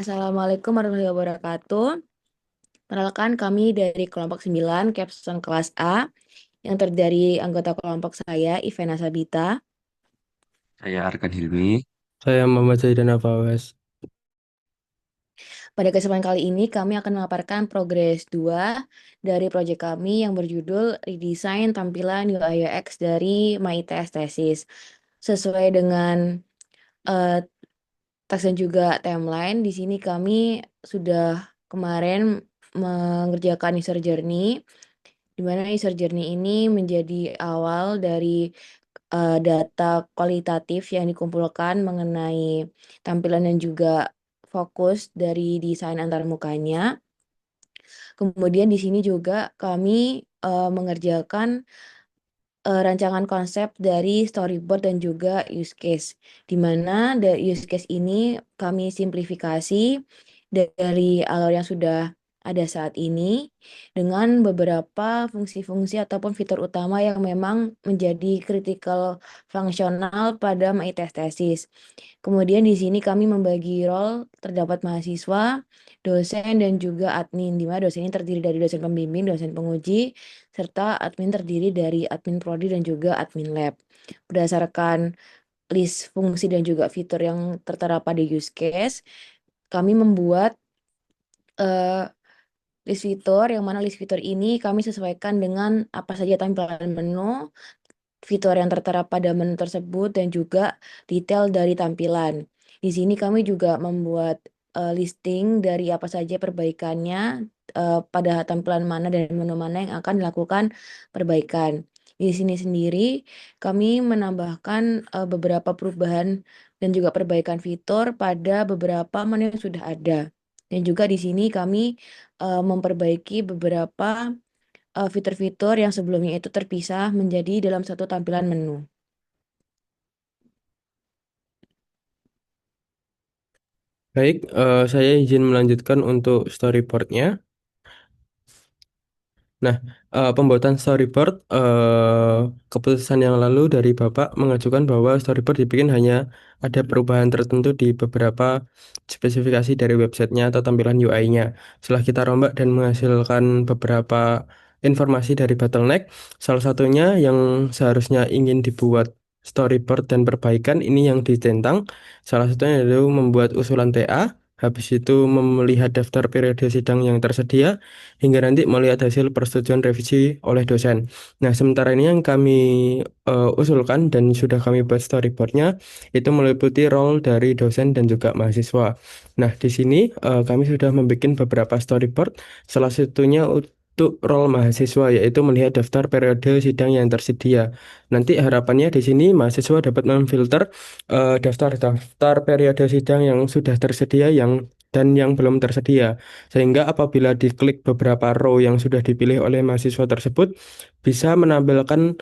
Assalamualaikum warahmatullahi wabarakatuh. Perkenalkan kami dari kelompok 9 Capstone kelas A yang terdiri dari anggota kelompok saya, Ivana Sabita. Saya Arkan Hilmi. Saya Muhammad Zaidan Fawaz. Pada kesempatan kali ini kami akan memaparkan progres 2 dari proyek kami yang berjudul Redesign Tampilan UI UX dari MyITS Thesis. Sesuai dengan eh, teks dan juga timeline, di sini kami sudah kemarin mengerjakan user journey, di mana user journey ini menjadi awal dari data kualitatif yang dikumpulkan mengenai tampilan dan juga fokus dari desain antarmukanya. Kemudian di sini juga kami mengerjakan rancangan konsep dari storyboard dan juga use case, di mana dari use case ini kami simplifikasi dari alur yang sudah ada saat ini dengan beberapa fungsi-fungsi ataupun fitur utama yang memang menjadi critical fungsional pada MyTest Thesis. Kemudian di sini kami membagi role, terdapat mahasiswa, dosen, dan juga admin, di mana dosen ini terdiri dari dosen pembimbing, dosen penguji, serta admin terdiri dari admin prodi dan juga admin lab. Berdasarkan list fungsi dan juga fitur yang tertera pada use case, kami membuat eh, list fitur, yang mana list fitur ini kami sesuaikan dengan apa saja tampilan menu, fitur yang tertera pada menu tersebut, dan juga detail dari tampilan. Di sini kami juga membuat listing dari apa saja perbaikannya, pada tampilan mana dan menu mana yang akan dilakukan perbaikan. Di sini sendiri kami menambahkan beberapa perubahan dan juga perbaikan fitur pada beberapa menu yang sudah ada. Dan juga di sini kami memperbaiki beberapa fitur-fitur yang sebelumnya itu terpisah menjadi dalam satu tampilan menu. Baik, saya izin melanjutkan untuk storyboardnya. Nah, pembuatan storyboard, keputusan yang lalu dari Bapak mengajukan bahwa storyboard dibikin hanya ada perubahan tertentu di beberapa spesifikasi dari websitenya atau tampilan UI-nya. Setelah kita rombak dan menghasilkan beberapa informasi dari bottleneck, salah satunya yang seharusnya ingin dibuat storyboard dan perbaikan ini yang ditentang. Salah satunya yaitu membuat usulan TA. Habis itu melihat daftar periode sidang yang tersedia, hingga nanti melihat hasil persetujuan revisi oleh dosen. Nah, sementara ini yang kami usulkan dan sudah kami buat storyboardnya itu meliputi role dari dosen dan juga mahasiswa. Nah, di sini kami sudah membuat beberapa storyboard, salah satunya untuk role mahasiswa yaitu melihat daftar periode sidang yang tersedia. Nanti harapannya di sini mahasiswa dapat memfilter daftar-daftar periode sidang yang sudah tersedia dan yang belum tersedia. Sehingga apabila diklik beberapa row yang sudah dipilih oleh mahasiswa tersebut, bisa menampilkan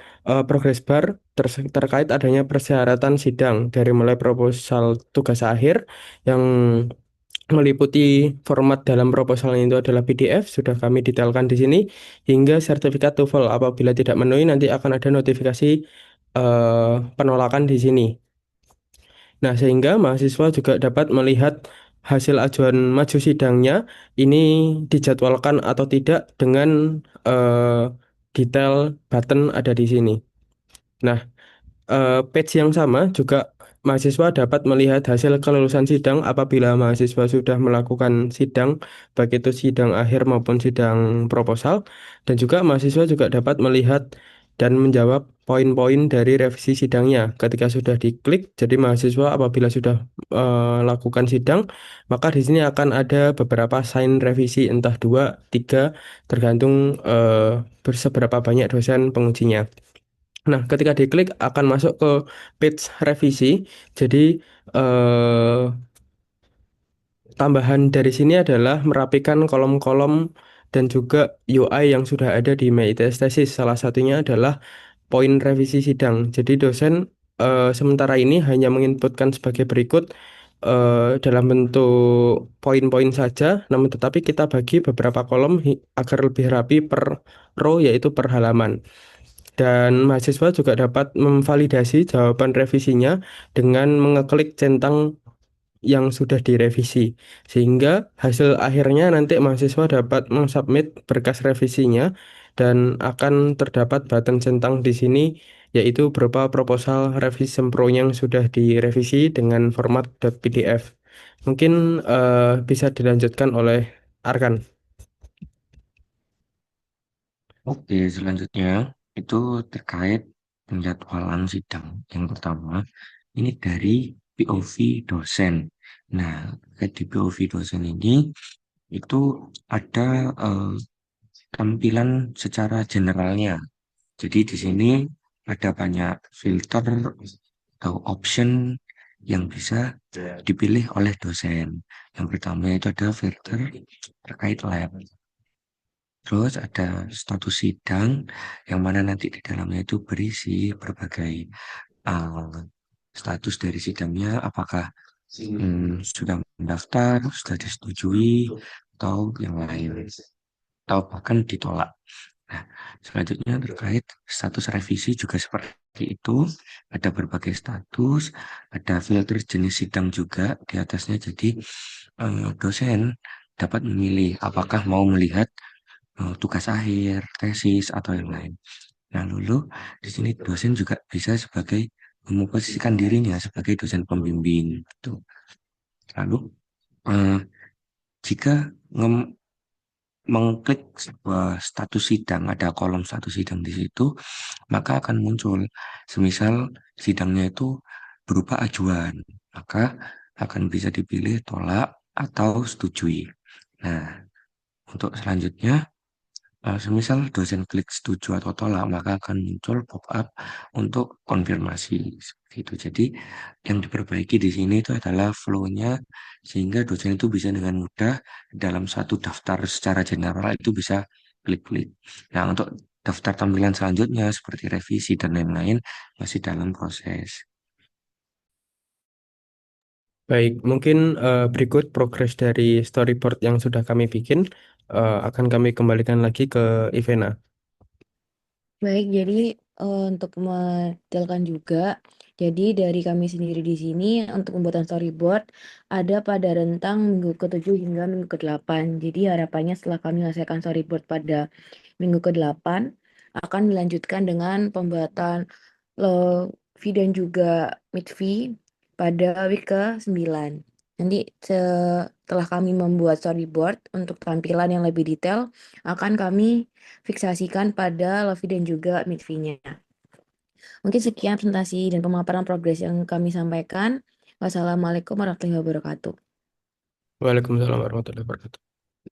progress bar terkait adanya persyaratan sidang dari mulai proposal tugas akhir yang meliputi format dalam proposalnya itu adalah PDF, sudah kami detailkan di sini, hingga sertifikat TOEFL apabila tidak memenuhi nanti akan ada notifikasi penolakan di sini. Nah, sehingga mahasiswa juga dapat melihat hasil ajuan maju sidangnya ini dijadwalkan atau tidak dengan detail button ada di sini. Nah, page yang sama juga mahasiswa dapat melihat hasil kelulusan sidang apabila mahasiswa sudah melakukan sidang, baik itu sidang akhir maupun sidang proposal, dan juga mahasiswa juga dapat melihat dan menjawab poin-poin dari revisi sidangnya ketika sudah diklik. Jadi mahasiswa apabila sudah lakukan sidang, maka di sini akan ada beberapa sign revisi entah dua, tiga, tergantung seberapa banyak dosen pengujinya. Nah, ketika diklik akan masuk ke page revisi. Jadi, eh, tambahan dari sini adalah merapikan kolom-kolom dan juga UI yang sudah ada di MyITS Thesis. Salah satunya adalah poin revisi sidang. Jadi, dosen sementara ini hanya menginputkan sebagai berikut dalam bentuk poin-poin saja, namun tetapi kita bagi beberapa kolom agar lebih rapi per row, yaitu per halaman. Dan mahasiswa juga dapat memvalidasi jawaban revisinya dengan mengeklik centang yang sudah direvisi. Sehingga hasil akhirnya nanti mahasiswa dapat mensubmit berkas revisinya dan akan terdapat button centang di sini yaitu berupa proposal revisi sempro yang sudah direvisi dengan format .pdf. Mungkin bisa dilanjutkan oleh Arkan. Oke, selanjutnya itu terkait penjadwalan sidang. Yang pertama, ini dari POV dosen. Nah, terkait di POV dosen ini itu ada tampilan secara generalnya. Jadi di sini ada banyak filter atau option yang bisa dipilih oleh dosen. Yang pertama itu ada filter terkait lab. Terus ada status sidang yang mana nanti di dalamnya itu berisi berbagai uh, status dari sidangnya, apakah sudah mendaftar, sudah disetujui, atau yang lain, atau bahkan ditolak. Nah, selanjutnya terkait status revisi juga seperti itu. Ada berbagai status, ada filter jenis sidang juga di atasnya. Jadi, dosen dapat memilih apakah mau melihat tugas akhir, tesis, atau yang lain. Nah, lalu di sini dosen juga bisa sebagai memposisikan dirinya sebagai dosen pembimbing. Gitu. Lalu, eh, jika mengklik sebuah status sidang, ada kolom status sidang di situ, maka akan muncul, semisal sidangnya itu berupa ajuan, maka akan bisa dipilih tolak atau setujui. Nah, untuk selanjutnya, semisal dosen klik setuju atau tolak, maka akan muncul pop-up untuk konfirmasi seperti itu. Jadi, yang diperbaiki di sini itu adalah flow-nya, sehingga dosen itu bisa dengan mudah dalam satu daftar secara general itu bisa klik-klik. Nah, untuk daftar tampilan selanjutnya seperti revisi dan lain-lain masih dalam proses. Baik, mungkin berikut progres dari storyboard yang sudah kami bikin akan kami kembalikan lagi ke Ivena. Baik, jadi untuk mendetailkan juga, jadi dari kami sendiri di sini untuk pembuatan storyboard ada pada rentang minggu ke-7 hingga minggu ke-8. Jadi harapannya setelah kami menyelesaikan storyboard pada minggu ke-8 akan dilanjutkan dengan pembuatan Lofi dan juga Midvi pada week ke-9. Nanti setelah kami membuat storyboard untuk tampilan yang lebih detail, akan kami fiksasikan pada Lofi dan juga Midvi-nya. Mungkin sekian presentasi dan pemaparan progres yang kami sampaikan. Wassalamualaikum warahmatullahi wabarakatuh. Waalaikumsalam warahmatullahi wabarakatuh.